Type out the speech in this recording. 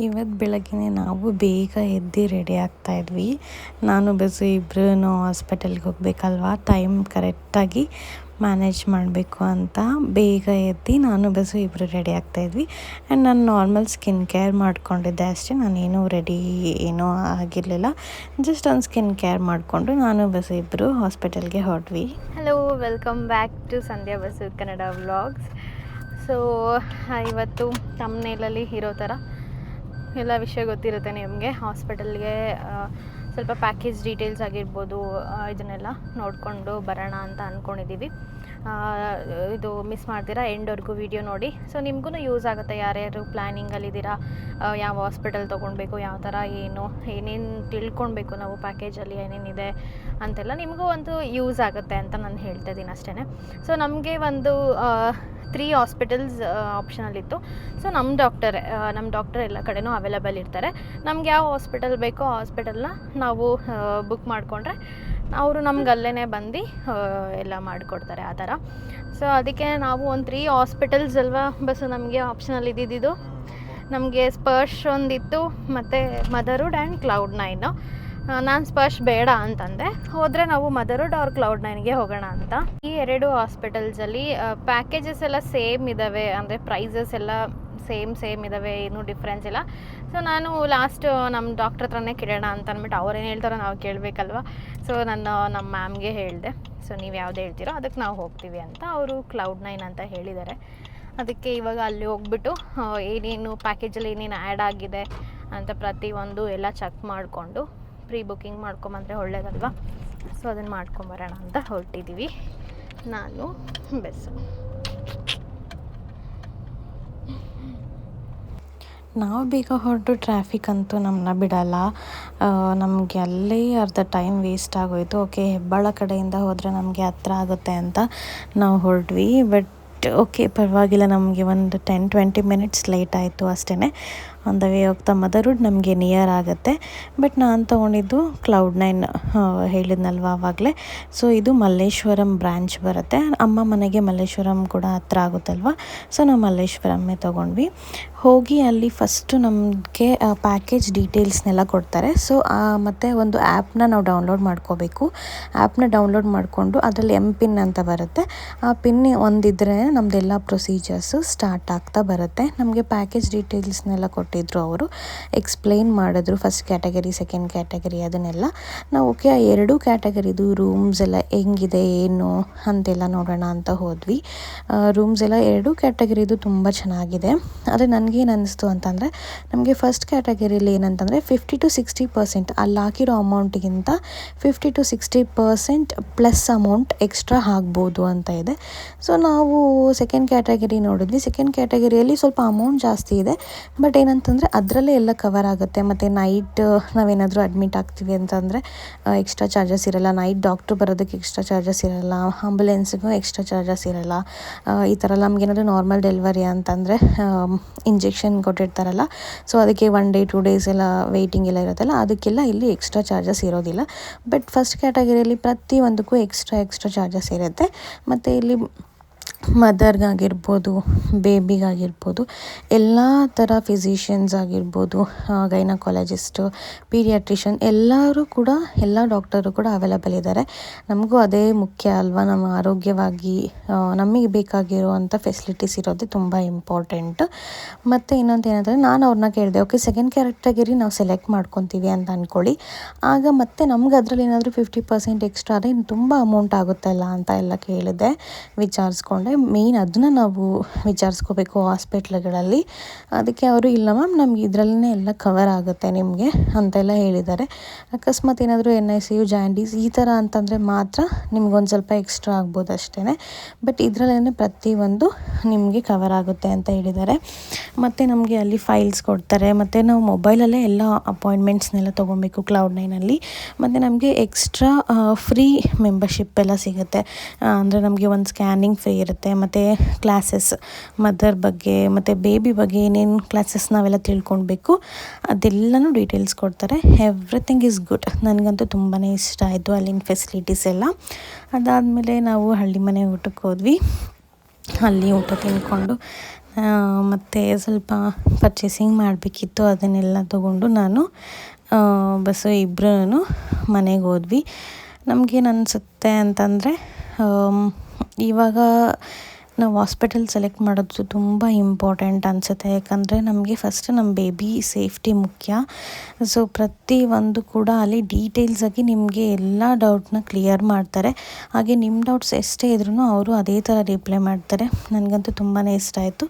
ಇವತ್ತು ಬೆಳಗ್ಗೆ ನಾವು ಬೇಗ ಎದ್ದು ರೆಡಿ ಆಗ್ತಾಯಿದ್ವಿ. ನಾನು ಬಸ್ಸು ಇಬ್ಬರೂ ಹಾಸ್ಪಿಟಲ್ಗೆ ಹೋಗಬೇಕಲ್ವ, ಟೈಮ್ ಕರೆಕ್ಟಾಗಿ ಮ್ಯಾನೇಜ್ ಮಾಡಬೇಕು ಅಂತ ಬೇಗ ಎದ್ದು ನಾನು ಬಸ್ಸು ಇಬ್ಬರು ರೆಡಿ ಆಗ್ತಾಯಿದ್ವಿ. ಆ್ಯಂಡ್ ನಾನು ನಾರ್ಮಲ್ ಸ್ಕಿನ್ ಕೇರ್ ಮಾಡ್ಕೊಂಡಿದ್ದೆ ಅಷ್ಟೇ, ನಾನೇನು ರೆಡಿ ಏನೂ ಆಗಿರಲಿಲ್ಲ. ಜಸ್ಟ್ ಒಂದು ಸ್ಕಿನ್ ಕೇರ್ ಮಾಡಿಕೊಂಡು ನಾನು ಬಸ್ಸು ಇಬ್ಬರು ಹಾಸ್ಪಿಟಲ್ಗೆ ಹೊರಟ್ವಿ. Hello, welcome back to Sandhya Basu Kannada vlogs. So ಇವತ್ತು ತಮ್ನೇಲಲ್ಲಿ ಇರೋ ಥರ ಎಲ್ಲ ವಿಷಯ ಗೊತ್ತಿರುತ್ತೆ ನಿಮಗೆ. ಹಾಸ್ಪಿಟಲ್ಗೆ ಸ್ವಲ್ಪ ಪ್ಯಾಕೇಜ್ ಡೀಟೇಲ್ಸ್ ಆಗಿರ್ಬೋದು, ಇದನ್ನೆಲ್ಲ ನೋಡಿಕೊಂಡು ಬರೋಣ ಅಂತ ಅಂದ್ಕೊಂಡಿದ್ದೀವಿ. ಇದು ಮಿಸ್ ಮಾಡ್ತೀರಾ, ಎಂಡ್ವರೆಗೂ ವಿಡಿಯೋ ನೋಡಿ. ಸೊ ನಿಮಗೂ ಯೂಸ್ ಆಗುತ್ತೆ, ಯಾರ್ಯಾರು ಪ್ಲ್ಯಾನಿಂಗಲ್ಲಿದ್ದೀರಾ, ಯಾವ ಹಾಸ್ಪಿಟಲ್ ತೊಗೊಳ್ಬೇಕು, ಯಾವ ಥರ ಏನೇನು ತಿಳ್ಕೊಳ್ಬೇಕು ನಾವು ಪ್ಯಾಕೇಜಲ್ಲಿ ಏನೇನಿದೆ ಅಂತೆಲ್ಲ ನಿಮಗೂ ಒಂದು ಯೂಸ್ ಆಗುತ್ತೆ ಅಂತ ನಾನು ಹೇಳ್ತಾ ಇದ್ದೀನಿ ಅಷ್ಟೇ. ಸೊ ನಮಗೆ ಒಂದು 3 ಹಾಸ್ಪಿಟಲ್ಸ್ ಆಪ್ಷನಲ್ಲಿತ್ತು. ಸೊ ನಮ್ಮ ಡಾಕ್ಟರ್ ಎಲ್ಲ ಕಡೆನೂ ಅವೈಲೇಬಲ್ ಇರ್ತಾರೆ. ನಮ್ಗೆ ಯಾವ ಹಾಸ್ಪಿಟಲ್ ಬೇಕೋ ಆ ಹಾಸ್ಪಿಟಲ್ನ ನಾವು ಬುಕ್ ಮಾಡಿಕೊಂಡ್ರೆ ಅವರು ನಮ್ಗೆ ಅಲ್ಲೇ ಬಂದು ಎಲ್ಲ ಮಾಡಿಕೊಡ್ತಾರೆ ಆ ಥರ. ಸೊ ಅದಕ್ಕೆ ನಾವು ಒಂದು 3 ಹಾಸ್ಪಿಟಲ್ಸ್ ಅಲ್ವಾ ಬಸ್ಸು ನಮಗೆ ಆಪ್ಷನಲ್ಲಿ ಇದ್ದಿದ್ದು. ನಮಗೆ ಸ್ಪರ್ಶ್ ಒಂದಿತ್ತು, ಮತ್ತು ಮದರ್ಹುಡ್ ಆ್ಯಂಡ್ ಕ್ಲೌಡ್9. ನಾನು ಸ್ಪರ್ಶ್ ಬೇಡ ಅಂತಂದೆ, ಹೋದರೆ ನಾವು ಮದರ್ಹುಡ್ ಆರ್ ಕ್ಲೌಡ್9ಗೆ ಹೋಗೋಣ ಅಂತ. ಈ 2 ಹಾಸ್ಪಿಟಲ್ಸಲ್ಲಿ ಪ್ಯಾಕೇಜಸ್ ಎಲ್ಲ ಸೇಮ್ ಇದ್ದಾವೆ, ಅಂದರೆ ಪ್ರೈಸಸ್ ಎಲ್ಲ ಸೇಮ್ ಇದ್ದಾವೆ, ಏನೂ ಡಿಫ್ರೆನ್ಸ್ ಇಲ್ಲ. ಸೊ ನಾನು ಲಾಸ್ಟ್ ನಮ್ಮ ಡಾಕ್ಟ್ರ್ ಹತ್ರನೇ ಕೇಳೋಣ ಅಂತ ಅಂದ್ಬಿಟ್ಟು ಅವ್ರೇನು ಹೇಳ್ತಾರೋ ನಾವು ಕೇಳಬೇಕಲ್ವ. ಸೊ ನಾನು ನಮ್ಮ ಮ್ಯಾಮ್ಗೆ ಹೇಳಿದೆ, ಸೊ ನೀವು ಯಾವ್ದು ಹೇಳ್ತೀರೋ ಅದಕ್ಕೆ ನಾವು ಹೋಗ್ತೀವಿ ಅಂತ. ಅವರು ಕ್ಲೌಡ್9 ಅಂತ ಹೇಳಿದ್ದಾರೆ. ಅದಕ್ಕೆ ಇವಾಗ ಅಲ್ಲಿ ಹೋಗ್ಬಿಟ್ಟು ಏನೇನು ಪ್ಯಾಕೇಜಲ್ಲಿ ಏನೇನು ಆ್ಯಡ್ ಆಗಿದೆ ಅಂತ ಪ್ರತಿಯೊಂದು ಎಲ್ಲ ಚೆಕ್ ಮಾಡಿಕೊಂಡು ಪ್ರೀ ಬುಕ್ಕಿಂಗ್ ಮಾಡ್ಕೊಂಬಂದರೆ ಒಳ್ಳೇದಲ್ವ. ಸೊ ಅದನ್ನು ಮಾಡ್ಕೊಂಬರೋಣ ಅಂತ ಹೊರಟಿದ್ದೀವಿ ನಾನು ಬಸ್ಸು. ನಾವು ಬೇಗ ಹೊರಟು ಟ್ರಾಫಿಕ್ ಅಂತೂ ನಮ್ಮನ್ನ ಬಿಡಲ್ಲ. ನಮಗೆ ಅಲ್ಲೇ ಅರ್ಧ ಟೈಮ್ ವೇಸ್ಟ್ ಆಗೋಯಿತು. ಓಕೆ, ಹೆಬ್ಬಾಳ ಕಡೆಯಿಂದ ಹೋದರೆ ನಮಗೆ ಹತ್ರ ಆಗುತ್ತೆ ಅಂತ ನಾವು ಹೊರಟ್ವಿ. ಬಟ್ ಓಕೆ, ಪರವಾಗಿಲ್ಲ, ನಮಗೆ ಒಂದು 10-20 ಮಿನಿಟ್ಸ್ ಲೇಟ್ ಆಯಿತು ಅಷ್ಟೇ. ಆನ್ ದ ವೇ ಹೋಗ್ತಾ ಮದರ್ಹುಡ್ ನಮಗೆ ನಿಯರ್ ಆಗುತ್ತೆ. ಬಟ್ ನಾನು ತೊಗೊಂಡಿದ್ದು ಕ್ಲೌಡ್9 ಹೇಳಿದ್ನಲ್ವ ಆವಾಗಲೇ. ಸೊ ಇದು ಮಲ್ಲೇಶ್ವರಂ ಬ್ರ್ಯಾಂಚ್ ಬರುತ್ತೆ. ಅಮ್ಮ ಮನೆಗೆ ಮಲ್ಲೇಶ್ವರಂ ಕೂಡ ಹತ್ರ ಆಗುತ್ತಲ್ವ. ಸೊ ನಾವು ಮಲ್ಲೇಶ್ವರಮ್ಮೇ ತೊಗೊಂಡ್ವಿ. ಹೋಗಿ ಅಲ್ಲಿ ಫಸ್ಟು ನಮಗೆ ಪ್ಯಾಕೇಜ್ ಡೀಟೇಲ್ಸ್ನೆಲ್ಲ ಕೊಡ್ತಾರೆ. ಸೊ ಮತ್ತು ಒಂದು ಆ್ಯಪ್ನ ನಾವು ಡೌನ್ಲೋಡ್ ಮಾಡ್ಕೋಬೇಕು. ಆ್ಯಪ್ನ ಡೌನ್ಲೋಡ್ ಮಾಡಿಕೊಂಡು ಅದರಲ್ಲಿ MPIN ಅಂತ ಬರುತ್ತೆ. ಆ ಪಿನ್ ಒಂದಿದ್ರೇ ನಮ್ಮದೆಲ್ಲ ಪ್ರೊಸೀಜರ್ಸು ಸ್ಟಾರ್ಟ್ ಆಗ್ತಾ ಬರುತ್ತೆ. ನಮಗೆ ಪ್ಯಾಕೇಜ್ ಡೀಟೇಲ್ಸ್ನೆಲ್ಲ ಕೊಟ್ಟಿದ್ದರು, ಅವರು ಎಕ್ಸ್ಪ್ಲೈನ್ ಮಾಡಿದ್ರು, ಫಸ್ಟ್ ಕ್ಯಾಟಗರಿ, ಸೆಕೆಂಡ್ ಕ್ಯಾಟಗರಿ ಅದನ್ನೆಲ್ಲ. ನಾವು ಓಕೆ, ಆ 2 ಕ್ಯಾಟಗರಿದು ರೂಮ್ಸ್ ಎಲ್ಲ ಹೆಂಗಿದೆ ಏನು ಅಂತೆಲ್ಲ ನೋಡೋಣ ಅಂತ ಹೋದ್ವಿ. ರೂಮ್ಸ್ ಎಲ್ಲ 2 ಕ್ಯಾಟಗರಿದು ತುಂಬ ಚೆನ್ನಾಗಿದೆ. ಆದರೆ ನನಗೇನು ಅನ್ನಿಸ್ತು ಅಂತಂದರೆ, ನಮಗೆ ಫಸ್ಟ್ ಕ್ಯಾಟಗರಿಲಿ ಏನಂತಂದರೆ 50-60% ಅಲ್ಲಿ ಹಾಕಿರೋ ಅಮೌಂಟಿಗಿಂತ 50-60% ಪ್ಲಸ್ ಅಮೌಂಟ್ ಎಕ್ಸ್ಟ್ರಾ ಆಗ್ಬೋದು ಅಂತ ಇದೆ. ಸೊ ನಾವು ಸೆಕೆಂಡ್ ಕ್ಯಾಟಗರಿ ನೋಡಿದ್ವಿ. ಸೆಕೆಂಡ್ ಕ್ಯಾಟಗರಿಯಲ್ಲಿ ಸ್ವಲ್ಪ ಅಮೌಂಟ್ ಜಾಸ್ತಿ ಇದೆ, ಬಟ್ ಏನಂತಂದರೆ ಅದರಲ್ಲೇ ಎಲ್ಲ ಕವರ್ ಆಗುತ್ತೆ. ಮತ್ತು ನೈಟ್ ನಾವೇನಾದರೂ ಅಡ್ಮಿಟ್ ಆಗ್ತೀವಿ ಅಂತಂದರೆ ಎಕ್ಸ್ಟ್ರಾ ಚಾರ್ಜಸ್ ಇರೋಲ್ಲ. ನೈಟ್ ಡಾಕ್ಟ್ರು ಬರೋದಕ್ಕೆ ಎಕ್ಸ್ಟ್ರಾ ಚಾರ್ಜಸ್ ಇರೋಲ್ಲ, ಆಂಬುಲೆನ್ಸಿಗೂ ಎಕ್ಸ್ಟ್ರಾ ಚಾರ್ಜಸ್ ಇರೋಲ್ಲ. ಈ ಥರ ನಮಗೇನಾದರೂ ನಾರ್ಮಲ್ ಡೆಲಿವರಿ ಅಂತಂದರೆ ಇಂಜೆಕ್ಷನ್ ಕೊಟ್ಟಿರ್ತಾರಲ್ಲ, ಸೊ ಅದಕ್ಕೆ 1 day 2 days ಎಲ್ಲ ವೆಯ್ಟಿಂಗ್ ಎಲ್ಲ ಇರುತ್ತಲ್ಲ, ಅದಕ್ಕೆಲ್ಲ ಇಲ್ಲಿ ಎಕ್ಸ್ಟ್ರಾ ಚಾರ್ಜಸ್ ಇರೋದಿಲ್ಲ. ಬಟ್ ಫಸ್ಟ್ ಕ್ಯಾಟಗರಿಯಲ್ಲಿ ಪ್ರತಿಯೊಂದಕ್ಕೂ ಎಕ್ಸ್ಟ್ರಾ ಚಾರ್ಜಸ್ ಇರುತ್ತೆ. ಮತ್ತು ಇಲ್ಲಿ ಮದರ್ಗಾಗಿರ್ಬೋದು, ಬೇಬಿಗಾಗಿರ್ಬೋದು, ಎಲ್ಲ ಥರ ಫಿಸಿಷಿಯನ್ಸ್ ಆಗಿರ್ಬೋದು, ಗೈನಕಾಲಜಿಸ್ಟು, ಪೀಡಿಯಾಟ್ರಿಷನ್ ಎಲ್ಲ ಡಾಕ್ಟರು ಕೂಡ ಅವೈಲೇಬಲ್ ಇದ್ದಾರೆ. ನಮಗೂ ಅದೇ ಮುಖ್ಯ ಅಲ್ವಾ, ನಮ್ಮ ಆರೋಗ್ಯವಾಗಿ ನಮಗೆ ಬೇಕಾಗಿರುವಂಥ ಫೆಸಿಲಿಟೀಸ್ ಇರೋದು ತುಂಬ ಇಂಪಾರ್ಟೆಂಟ್. ಮತ್ತು ಇನ್ನೊಂದು ಏನಂದರೆ, ನಾನು ಅವ್ರನ್ನ ಕೇಳಿದೆ, ಓಕೆ ಸೆಕೆಂಡ್ ಕ್ಯಾಟಗರಿ ನಾವು ಸೆಲೆಕ್ಟ್ ಮಾಡ್ಕೊತೀವಿ ಅಂತ ಅಂದ್ಕೊಳ್ಳಿ, ಆಗ ಮತ್ತೆ ನಮ್ಗೆ ಅದರಲ್ಲಿ ಏನಾದರೂ 50% ಎಕ್ಸ್ಟ್ರಾ ಆದರೆ ತುಂಬ ಅಮೌಂಟ್ ಆಗುತ್ತಲ್ಲ ಅಂತ ಎಲ್ಲ ಕೇಳಿದೆ, ವಿಚಾರಿಸ್ಕೊಂಡೆ. ಮೇಯ್ನ್ ಅದನ್ನ ನಾವು ವಿಚಾರಿಸ್ಕೋಬೇಕು ಹಾಸ್ಪಿಟ್ಲ್ಗಳಲ್ಲಿ. ಅದಕ್ಕೆ ಅವರು ಇಲ್ಲ ಮ್ಯಾಮ್, ನಮ್ಗೆ ಇದರಲ್ಲೇ ಎಲ್ಲ ಕವರ್ ಆಗುತ್ತೆ ನಿಮಗೆ ಅಂತೆಲ್ಲ ಹೇಳಿದ್ದಾರೆ. ಅಕಸ್ಮಾತ್ ಏನಾದರೂ NICU, ಜಾಂಡೀಸ್ ಈ ಥರ ಅಂತಂದರೆ ಮಾತ್ರ ನಿಮ್ಗೊಂದು ಸ್ವಲ್ಪ ಎಕ್ಸ್ಟ್ರಾ ಆಗ್ಬೋದು ಅಷ್ಟೇ. ಬಟ್ ಇದರಲ್ಲೇ ಪ್ರತಿಯೊಂದು ನಿಮಗೆ ಕವರ್ ಆಗುತ್ತೆ ಅಂತ ಹೇಳಿದ್ದಾರೆ. ಮತ್ತು ನಮಗೆ ಅಲ್ಲಿ ಫೈಲ್ಸ್ ಕೊಡ್ತಾರೆ. ಮತ್ತು ನಾವು ಮೊಬೈಲಲ್ಲೇ ಎಲ್ಲ ಅಪಾಯಿಂಟ್ಮೆಂಟ್ಸ್ನೆಲ್ಲ ತೊಗೊಬೇಕು ಕ್ಲೌಡ್9ಅಲ್ಲಿ. ಮತ್ತು ನಮಗೆ ಎಕ್ಸ್ಟ್ರಾ ಫ್ರೀ ಮೆಂಬರ್ಶಿಪ್ ಎಲ್ಲ ಸಿಗುತ್ತೆ. ಅಂದರೆ ನಮಗೆ ಒಂದು ಸ್ಕ್ಯಾನಿಂಗ್ ಫ್ರೀ ಇರುತ್ತೆ. ಮತ್ತು ಕ್ಲಾಸಸ್ ಮದರ್ ಬಗ್ಗೆ ಮತ್ತು ಬೇಬಿ ಬಗ್ಗೆ ಏನೇನು ಕ್ಲಾಸಸ್ ನಾವೆಲ್ಲ ತಿಳ್ಕೊಳ್ಬೇಕು ಅದೆಲ್ಲನೂ ಡೀಟೇಲ್ಸ್ ಕೊಡ್ತಾರೆ. Everything is good. ನನಗಂತೂ ತುಂಬಾ ಇಷ್ಟ ಆಯಿತು ಅಲ್ಲಿನ ಫೆಸಿಲಿಟೀಸ್ ಎಲ್ಲ. ಅದಾದಮೇಲೆ ನಾವು ಹಳ್ಳಿ ಮನೆ ಊಟಕ್ಕೆ ಹೋದ್ವಿ. ಅಲ್ಲಿ ಊಟ ತಿಂದ್ಕೊಂಡು ಮತ್ತು ಸ್ವಲ್ಪ ಪರ್ಚೇಸಿಂಗ್ ಮಾಡಬೇಕಿತ್ತು. ಅದನ್ನೆಲ್ಲ ತೊಗೊಂಡು ನಾನು ಬಸ್ಸು ಇಬ್ಬರೂ ಮನೆಗೆ ಹೋದ್ವಿ. ನಮಗೇನು ಅನಿಸುತ್ತೆ ಅಂತಂದರೆ, ಇವಾಗ ನಾವು ಹಾಸ್ಪಿಟಲ್ ಸೆಲೆಕ್ಟ್ ಮಾಡೋದು ತುಂಬ ಇಂಪಾರ್ಟೆಂಟ್ ಅನಿಸುತ್ತೆ. ಯಾಕಂದರೆ ನಮಗೆ ಫಸ್ಟ್ ನಮ್ಮ ಬೇಬಿ ಸೇಫ್ಟಿ ಮುಖ್ಯ. ಸೊ ಪ್ರತಿಯೊಂದು ಕೂಡ ಅಲ್ಲಿ ಡೀಟೇಲ್ಸಾಗಿ ನಿಮಗೆ ಎಲ್ಲ ಡೌಟ್ನ ಕ್ಲಿಯರ್ ಮಾಡ್ತಾರೆ. ಹಾಗೆ ನಿಮ್ಮ ಡೌಟ್ಸ್ ಎಷ್ಟೇ ಇದ್ರೂ ಅವರು ಅದೇ ಥರ ರಿಪ್ಲೈ ಮಾಡ್ತಾರೆ. ನನಗಂತೂ ತುಂಬಾ ಇಷ್ಟ ಆಯಿತು.